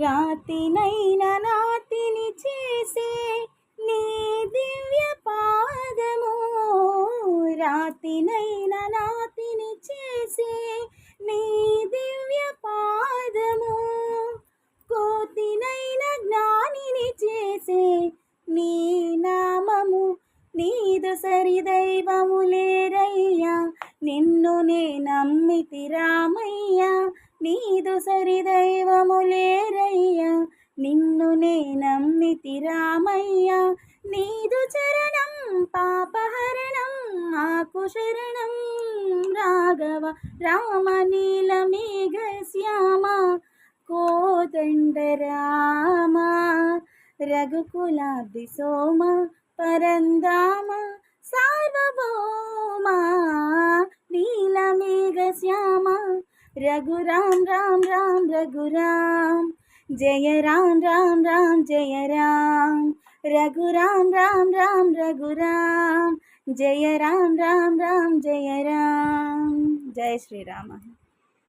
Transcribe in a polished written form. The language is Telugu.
రాతినైనా నాతిని చేసే నీ దివ్య పాదము, రాతినైనా నాతిని చేసే నీ దివ్య పాదము, కోతినైనా జ్ఞానిని చేసే నీ నామము, నీదు సరిదైవము లేరయ్యా, నిన్ను నే నమ్మితి రామయ్యా, నీదు సరిదైవము లేరయ్యా, నిన్ను నే నమ్మితి రామయ్యా, నీదు చరణం పాపహరణం మాకు శరణం, రాఘవ రామ నీల మేఘ శ్యామ కోదండ రామ, రఘుకులాబ్ధి సోమ పరందామ సార్వభౌమ, నీల మేఘ శ్యామ రఘురాम राम राम रघुराम, जय राम राम राम जय राम, रघुराम राम राम रघुराम, जय राम राम राम जय राम। जय श्री राम।